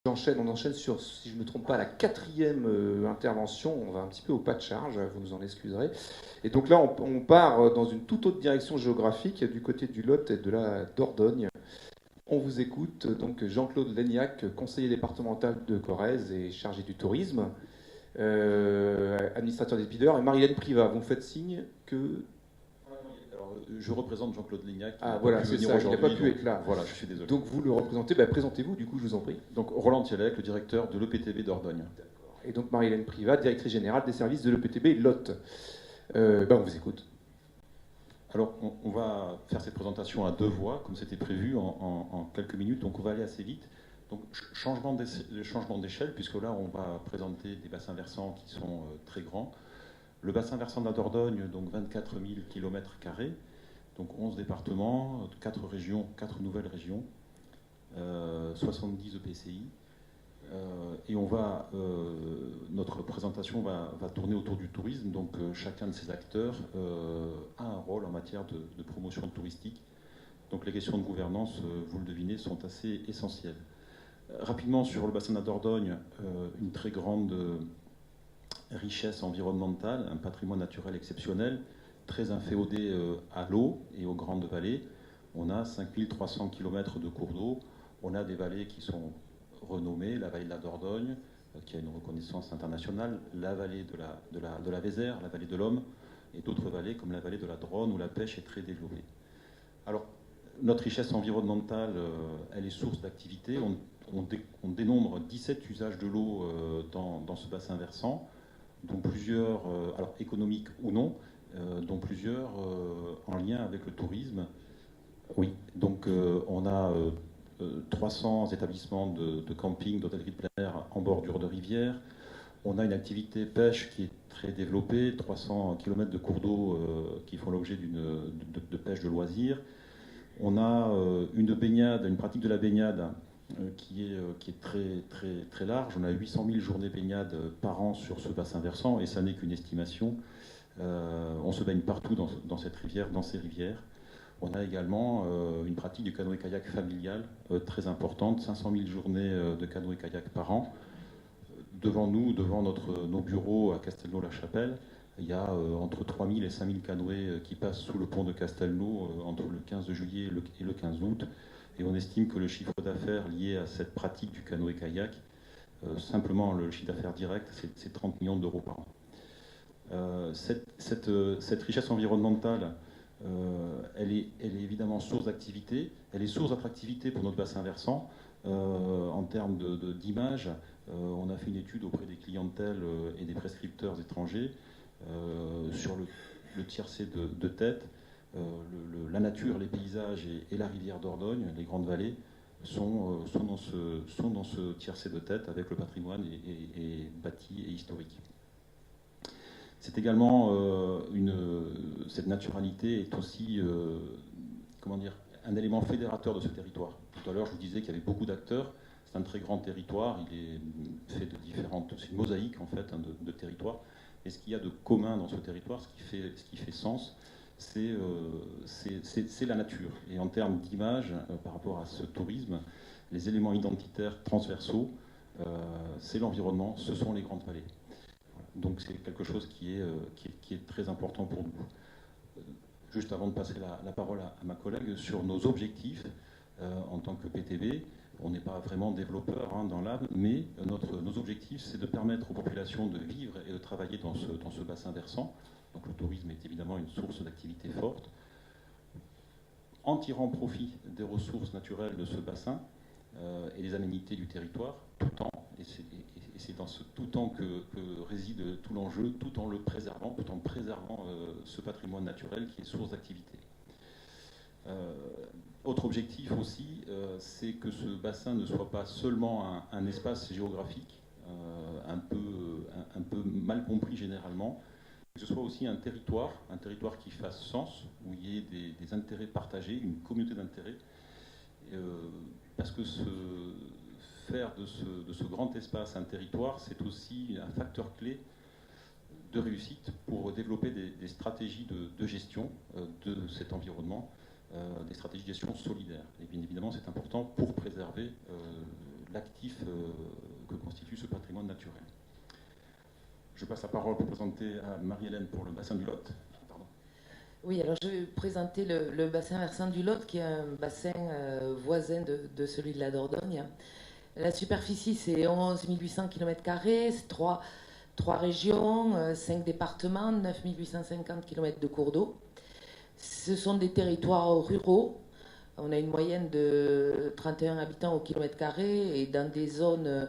On enchaîne sur, si je ne me trompe pas, la quatrième intervention. On va un petit peu au pas de charge, vous nous en excuserez. Et donc là, on part dans une toute autre direction géographique, du côté du Lot et de la Dordogne. On vous écoute, donc Jean-Claude Laignac, conseiller départemental de Corrèze et chargé du tourisme, administrateur des speeders, et Marilène Privat. Vous me faites signe que... Alors, je représente Jean-Claude Laignac. Ah voilà, c'est ça, il n'a pas pu être là. Voilà, je suis désolé. Donc vous le représentez, présentez-vous, du coup, je vous en prie. Donc Roland Thielec, le directeur de l'EPTB Dordogne. Et donc Marilène Privat, directrice générale des services de l'EPTB Lot. On vous écoute. Alors, on va faire cette présentation à deux voix, comme c'était prévu, en quelques minutes, donc on va aller assez vite. Donc, changement d'échelle, puisque là, on va présenter des bassins versants qui sont très grands. Le bassin versant de la Dordogne, donc 24 000 km², donc 11 départements, 4 régions, 4 nouvelles régions, 70 EPCI. Et notre présentation va tourner autour du tourisme. Donc chacun de ces acteurs a un rôle en matière de promotion touristique. Donc les questions de gouvernance, vous le devinez, sont assez essentielles. Rapidement sur le bassin de la Dordogne, une très grande richesse environnementale, un patrimoine naturel exceptionnel, très inféodé à l'eau et aux grandes vallées. On a 5300 km de cours d'eau, on a des vallées qui sont renommée, la vallée de la Dordogne, qui a une reconnaissance internationale, la vallée de la Vézère, la vallée de l'Homme, et d'autres vallées comme la vallée de la Dronne, où la pêche est très développée. Alors, notre richesse environnementale, elle est source d'activité. On dénombre 17 usages de l'eau dans ce bassin versant, dont plusieurs, alors économiques ou non, dont plusieurs en lien avec le tourisme. Oui, donc on a 300 établissements de camping, d'hôtellerie de plein air en bordure de rivière. On a une activité pêche qui est très développée, 300 km de cours d'eau qui font l'objet de pêche de loisirs. On a une pratique de la baignade qui est très large. On a 800 000 journées baignade par an sur ce bassin versant, et ça n'est qu'une estimation. On se baigne partout dans cette rivière, dans ces rivières. On a également une pratique du canoë-kayak familial très importante, 500 000 journées de canoë-kayak par an. Devant nous, devant nos bureaux à Castelnau-la-Chapelle, il y a entre 3 000 et 5 000 canoës qui passent sous le pont de Castelnau entre le 15 juillet et le 15 août. Et on estime que le chiffre d'affaires lié à cette pratique du canoë-kayak, simplement le chiffre d'affaires direct, c'est 30 millions d'euros par an. Cette richesse environnementale, elle est évidemment source d'activité, elle est source d'attractivité pour notre bassin versant. En termes d'image, on a fait une étude auprès des clientèles et des prescripteurs étrangers sur le tiercé de tête. La nature, les paysages et la rivière Dordogne, les grandes vallées, sont dans ce tiercé de tête avec le patrimoine et bâti et historique. C'est également cette naturalité est aussi un élément fédérateur de ce territoire. Tout à l'heure, je vous disais qu'il y avait beaucoup d'acteurs. C'est un très grand territoire. Il est fait de différentes. C'est une mosaïque en fait de territoires. Et ce qu'il y a de commun dans ce territoire, ce qui fait sens, c'est la nature. Et en termes d'image, par rapport à ce tourisme, les éléments identitaires transversaux, c'est l'environnement, ce sont les grandes vallées. Donc c'est quelque chose qui est très important pour nous. Juste avant de passer la parole à ma collègue sur nos objectifs en tant que PTB, on n'est pas vraiment développeur dans l'âme, mais nos objectifs, c'est de permettre aux populations de vivre et de travailler dans ce bassin versant. Donc le tourisme est évidemment une source d'activité forte. En tirant profit des ressources naturelles de ce bassin et des aménités du territoire, et c'est dans ce tout en que réside tout l'enjeu, tout en préservant ce patrimoine naturel qui est source d'activité. Autre objectif aussi, c'est que ce bassin ne soit pas seulement un espace géographique, un peu mal compris généralement, que ce soit aussi un territoire qui fasse sens, où il y ait des intérêts partagés, une communauté d'intérêts, parce que faire de ce grand espace un territoire, c'est aussi un facteur clé de réussite pour développer des stratégies de gestion de cet environnement, des stratégies de gestion solidaire. Et bien évidemment, c'est important pour préserver l'actif que constitue ce patrimoine naturel. Je passe la parole pour présenter à Marie-Hélène pour le bassin du Lot. Pardon. Oui, alors je vais présenter le bassin versant du Lot, qui est un bassin voisin de celui de la Dordogne. La superficie, c'est 11 800 km², c'est trois régions, 5 départements, 9 850 km de cours d'eau. Ce sont des territoires ruraux. On a une moyenne de 31 habitants au km², et dans des zones,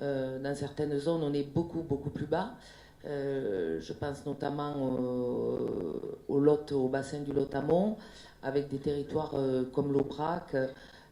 dans certaines zones, on est beaucoup plus bas. Je pense notamment au Lot, au bassin du Lot amont, avec des territoires comme l'Aubrac,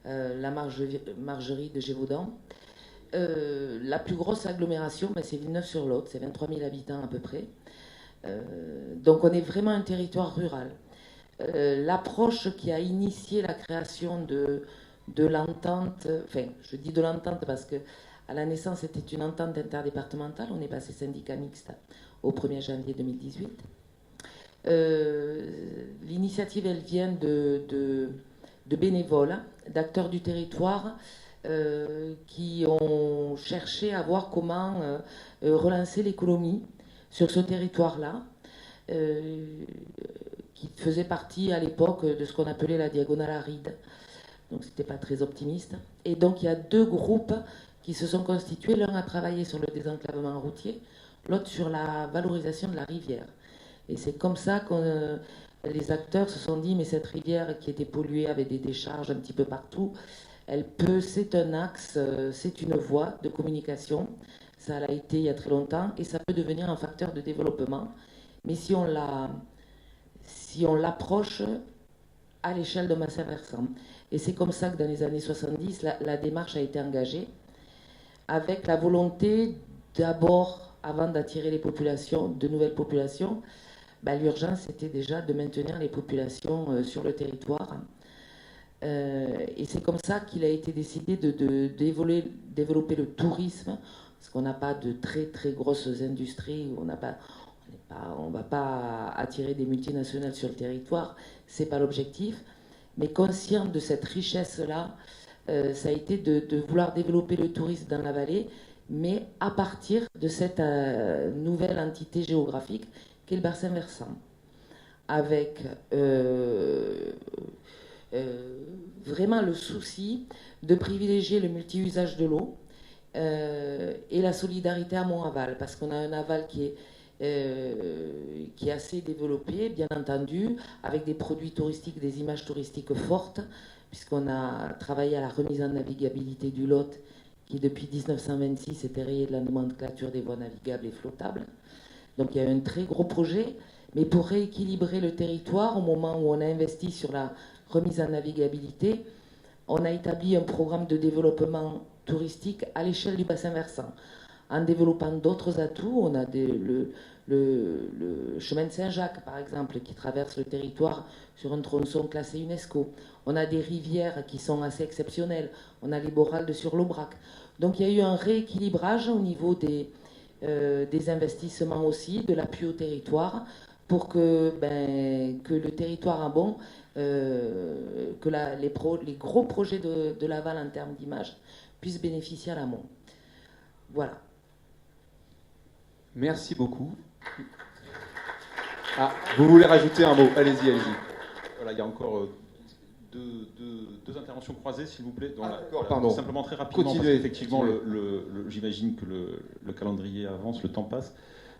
la Margerie de Gévaudan. La plus grosse agglomération, c'est Villeneuve-sur-Lot, c'est 23 000 habitants à peu près. Donc on est vraiment un territoire rural. L'approche qui a initié la création de l'entente, enfin je dis de l'entente parce que à la naissance c'était une entente interdépartementale, on est passé syndicat mixte au 1er janvier 2018. L'initiative elle vient de bénévoles, d'acteurs du territoire qui ont cherché à voir comment relancer l'économie sur ce territoire-là, qui faisait partie à l'époque de ce qu'on appelait la diagonale aride. Donc c'était pas très optimiste. Et donc il y a deux groupes qui se sont constitués. L'un a travaillé sur le désenclavement routier, l'autre sur la valorisation de la rivière. Et c'est comme ça que les acteurs se sont dit, mais cette rivière qui était polluée avec des décharges un petit peu partout, c'est un axe, c'est une voie de communication. Ça l'a été il y a très longtemps et ça peut devenir un facteur de développement. Mais si on l'approche à l'échelle de bassin versant. Et c'est comme ça que dans les années 70, la démarche a été engagée, avec la volonté d'abord, avant d'attirer les populations, de nouvelles populations, l'urgence était déjà de maintenir les populations sur le territoire. Et c'est comme ça qu'il a été décidé de développer le tourisme, parce qu'on n'a pas de très très grosses industries, on ne va pas attirer des multinationales sur le territoire, c'est pas l'objectif. Mais conscient de cette richesse-là, ça a été de vouloir développer le tourisme dans la vallée, mais à partir de cette nouvelle entité géographique qu'est le bassin versant, avec vraiment le souci de privilégier le multi-usage de l'eau et la solidarité amont-aval, parce qu'on a un aval qui est assez développé, bien entendu, avec des produits touristiques, des images touristiques fortes, puisqu'on a travaillé à la remise en navigabilité du Lot, qui depuis 1926 était rayé de la nomenclature des voies navigables et flottables. Donc il y a un très gros projet, mais pour rééquilibrer le territoire, au moment où on a investi sur la remise en navigabilité, on a établi un programme de développement touristique à l'échelle du bassin versant, en développant d'autres atouts. On a le chemin de Saint-Jacques, par exemple, qui traverse le territoire sur un tronçon classé UNESCO. On a des rivières qui sont assez exceptionnelles. On a les Borales de Sur-l'Aubrac. Donc il y a eu un rééquilibrage au niveau des investissements aussi, de l'appui au territoire, pour que le territoire a bon, que les gros projets de l'aval en termes d'image puissent bénéficier à l'amont. Voilà. Merci beaucoup. Ah, vous voulez rajouter un mot? Allez-y. Voilà, il y a encore deux interventions croisées, s'il vous plaît. Pardon. Simplement très rapidement, Continuez, parce qu'effectivement, j'imagine que le calendrier avance, le temps passe.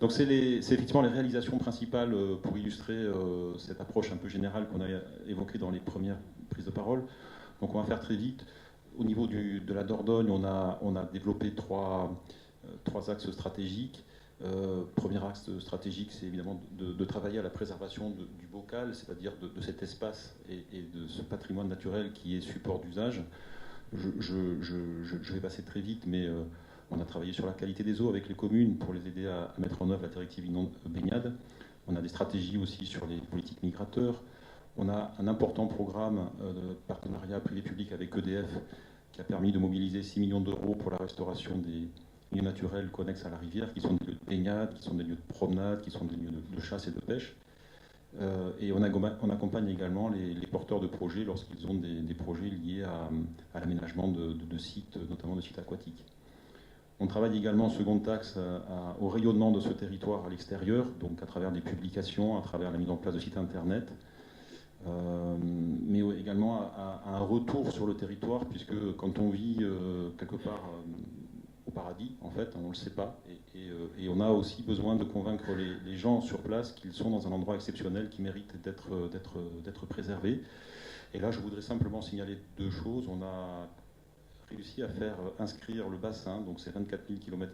Donc c'est effectivement les réalisations principales pour illustrer cette approche un peu générale qu'on a évoquée dans les premières prises de parole. Donc on va faire très vite. Au niveau de la Dordogne, on a développé trois axes stratégiques. Premier axe stratégique, c'est évidemment de travailler à la préservation du bocal, c'est-à-dire de cet espace et de ce patrimoine naturel qui est support d'usage. Je vais passer très vite, mais on a travaillé sur la qualité des eaux avec les communes pour les aider à mettre en œuvre la directive baignade. On a des stratégies aussi sur les politiques migrateurs. On a un important programme de partenariat privé-public avec EDF qui a permis de mobiliser 6 millions d'euros pour la restauration des lieux naturels connexes à la rivière, qui sont des lieux de baignade, qui sont des lieux de promenade, qui sont des lieux de chasse et de pêche. Et on accompagne également les porteurs de projets lorsqu'ils ont des projets liés à l'aménagement de sites, notamment de sites aquatiques. On travaille également en seconde axe au rayonnement de ce territoire à l'extérieur, donc à travers des publications, à travers la mise en place de sites internet, mais également à un retour sur le territoire, puisque quand on vit quelque part au paradis, en fait, on ne le sait pas, et on a aussi besoin de convaincre les gens sur place qu'ils sont dans un endroit exceptionnel qui mérite d'être préservé. Et là, je voudrais simplement signaler deux choses. On a réussi à faire inscrire le bassin, donc ces 24 000 km²,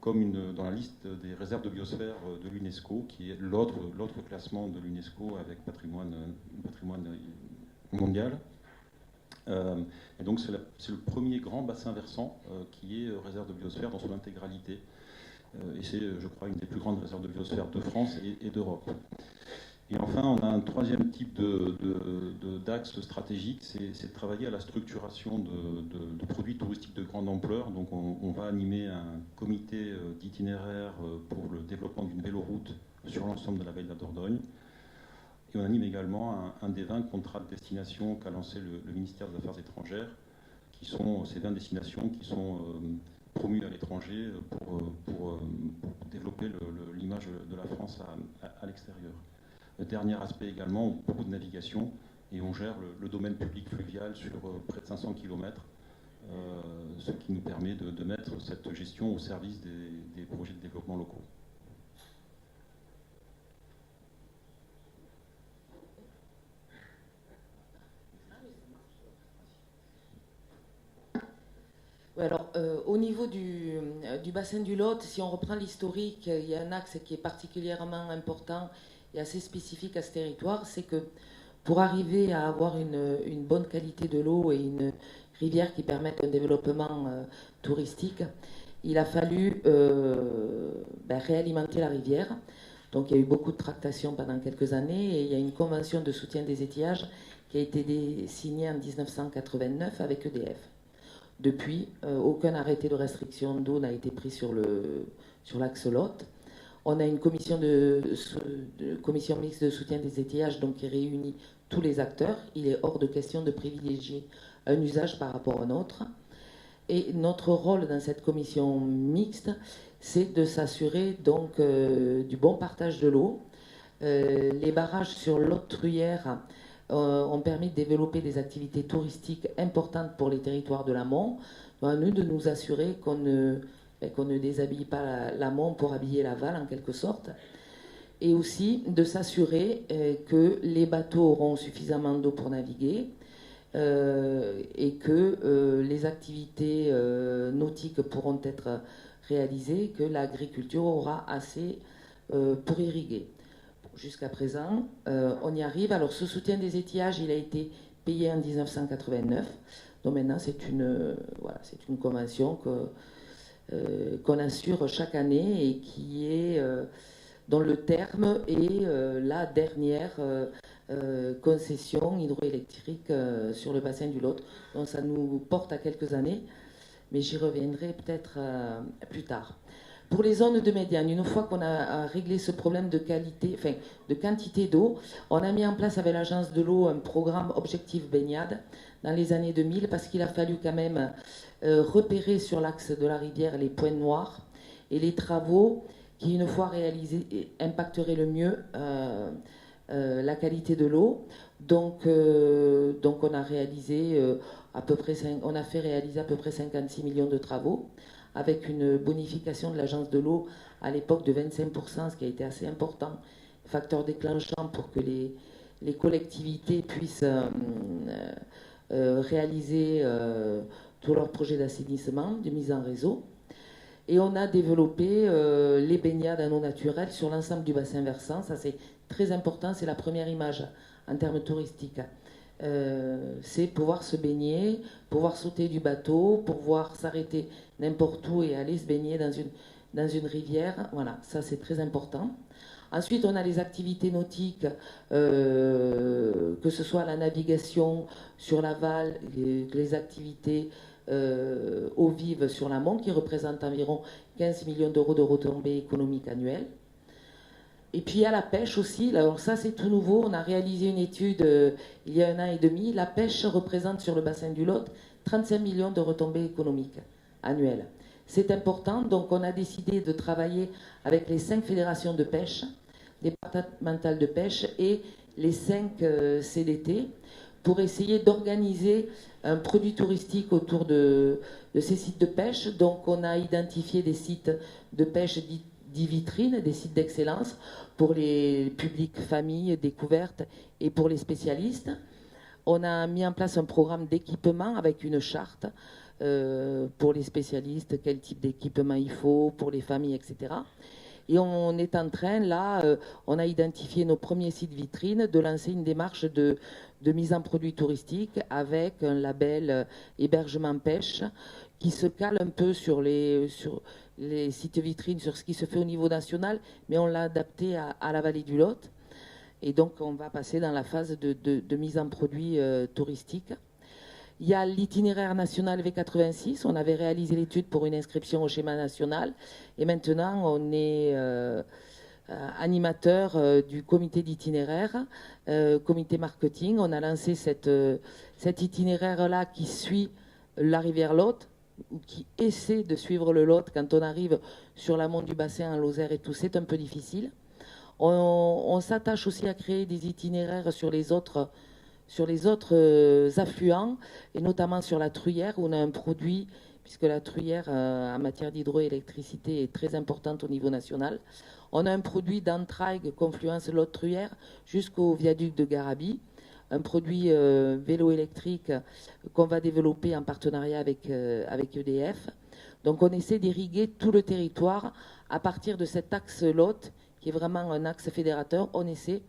comme dans la liste des réserves de biosphère de l'UNESCO, qui est l'autre classement de l'UNESCO avec patrimoine mondial. Et donc c'est le premier grand bassin versant qui est réserve de biosphère dans son intégralité. Et c'est, je crois, une des plus grandes réserves de biosphère de France et d'Europe. Et enfin, on a un troisième type d'axe stratégique, c'est de travailler à la structuration de produits touristiques de grande ampleur. Donc on va animer un comité d'itinéraire pour le développement d'une véloroute sur l'ensemble de la baie de la Dordogne. Et on anime également un des 20 contrats de destination qu'a lancé le ministère des Affaires étrangères, qui sont ces 20 destinations qui sont promues à l'étranger pour développer l'image de la France à l'extérieur. Le dernier aspect également, beaucoup de navigation, et on gère le domaine public fluvial sur près de 500 km, ce qui nous permet de mettre cette gestion au service des projets de développement locaux. Oui, alors, au niveau du bassin du Lot, si on reprend l'historique, il y a un axe qui est particulièrement important et assez spécifique à ce territoire, c'est que pour arriver à avoir une bonne qualité de l'eau et une rivière qui permette un développement touristique, il a fallu réalimenter la rivière. Donc il y a eu beaucoup de tractations pendant quelques années et il y a une convention de soutien des étiages qui a été signée en 1989 avec EDF. Depuis, aucun arrêté de restriction d'eau n'a été pris sur l'axe Lot. On a une commission mixte de soutien des étayages donc, qui réunit tous les acteurs. Il est hors de question de privilégier un usage par rapport à un autre. Et notre rôle dans cette commission mixte, c'est de s'assurer donc du bon partage de l'eau. Les barrages sur Lot-Truyère ont permis de développer des activités touristiques importantes pour les territoires de l'amont. À nous de nous assurer qu'on ne déshabille pas l'amont pour habiller l'aval en quelque sorte, et aussi de s'assurer que les bateaux auront suffisamment d'eau pour naviguer et que les activités nautiques pourront être réalisées, que l'agriculture aura assez pour irriguer. Jusqu'à présent, on y arrive. Alors ce soutien des étiages, il a été payé en 1989. Donc maintenant, c'est une convention qu'on assure chaque année et qui est dont le terme est la dernière concession hydroélectrique sur le bassin du Lot. Donc ça nous porte à quelques années, mais j'y reviendrai peut-être plus tard. Pour les zones de médiane, une fois qu'on a réglé ce problème de quantité d'eau, on a mis en place avec l'agence de l'eau un programme Objectif Baignade dans les années 2000 parce qu'il a fallu quand même repérer sur l'axe de la rivière les points noirs et les travaux qui, une fois réalisés, impacteraient le mieux la qualité de l'eau. Donc on a réalisé on a fait réaliser à peu près 56 millions de travaux, avec une bonification de l'agence de l'eau à l'époque de 25%, ce qui a été assez important, facteur déclenchant pour que les collectivités puissent réaliser tous leurs projets d'assainissement, de mise en réseau. Et on a développé les baignades en eau naturelle sur l'ensemble du bassin versant. Ça, c'est très important, c'est la première image en termes touristiques. C'est pouvoir se baigner, pouvoir sauter du bateau, pouvoir s'arrêter n'importe où et aller se baigner dans une rivière. Voilà, ça c'est très important. Ensuite, on a les activités nautiques, que ce soit la navigation sur l'aval, les activités eau vive sur l'amont, qui représentent environ 15 millions d'euros de retombées économiques annuelles. Et puis il y a la pêche aussi. Alors ça c'est tout nouveau. On a réalisé une étude il y a 1 an et demi. La pêche représente sur le bassin du Lot 35 millions de retombées économiques annuelles. C'est important. Donc on a décidé de travailler avec les 5 fédérations de pêche, départementales de pêche et les 5 CDT pour essayer d'organiser un produit touristique autour de ces sites de pêche. Donc on a identifié des sites de pêche dits vitrines, des sites d'excellence pour les publics familles découvertes et pour les spécialistes. On a mis en place un programme d'équipement avec une charte pour les spécialistes, quel type d'équipement il faut, pour les familles, etc. Et on est en train, là, on a identifié nos premiers sites vitrines, de lancer une démarche de mise en produit touristique avec un label hébergement pêche qui se cale un peu sur les sites vitrines, sur ce qui se fait au niveau national, mais on l'a adapté à la vallée du Lot. Et donc, on va passer dans la phase de mise en produit touristique. Il y a l'itinéraire national V86. On avait réalisé l'étude pour une inscription au schéma national. Et maintenant, on est animateur du comité d'itinéraire, comité marketing. On a lancé cet itinéraire-là qui suit la rivière Lot, ou qui essaie de suivre le Lot quand on arrive sur l'amont du bassin en Lozère et tout. C'est un peu difficile. On s'attache aussi à créer des itinéraires sur les autres affluents, et notamment sur la Truyère, où on a un produit, puisque la Truyère, en matière d'hydroélectricité, est très importante au niveau national. On a un produit d'Entraigues, confluence Lot-Truyère, jusqu'au viaduc de Garabi, un produit vélo électrique qu'on va développer en partenariat avec EDF. Donc on essaie d'irriguer tout le territoire à partir de cet axe Lot, qui est vraiment un axe fédérateur. On essaie,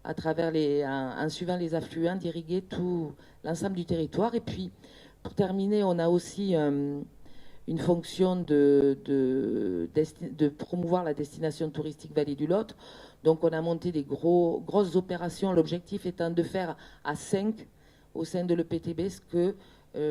à travers en suivant les affluents, d'irriguer tout l'ensemble du territoire. Et puis, pour terminer, on a aussi une fonction de promouvoir la destination touristique Vallée du Lot. Donc, on a monté des grosses opérations, l'objectif étant de faire à 5 au sein de l'EPTB ce que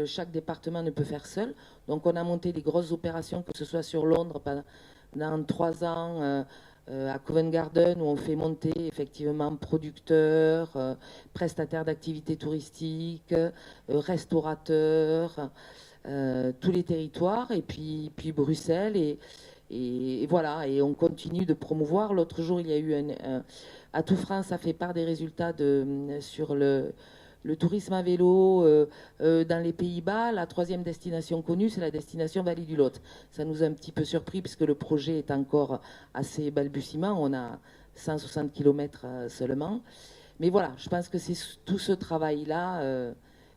chaque département ne peut faire seul. Donc, on a monté des grosses opérations, que ce soit sur Londres pendant 3 ans, à Covent Garden, où on fait monter effectivement producteurs, prestataires d'activités touristiques, restaurateurs, tous les territoires, et puis Bruxelles, et voilà, et on continue de promouvoir. L'autre jour, il y a eu Atout France a fait part des résultats sur le tourisme à vélo dans les Pays-Bas. La 3e destination connue, c'est la destination Vallée du Lot. Ça nous a un petit peu surpris puisque le projet est encore assez balbutiement. On a 160 km seulement. Mais voilà, je pense que c'est tout ce travail-là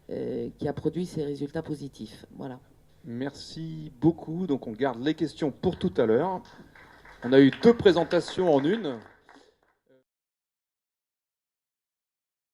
qui a produit ces résultats positifs. Voilà. Merci beaucoup. Donc on garde les questions pour tout à l'heure. On a eu 2 présentations en une.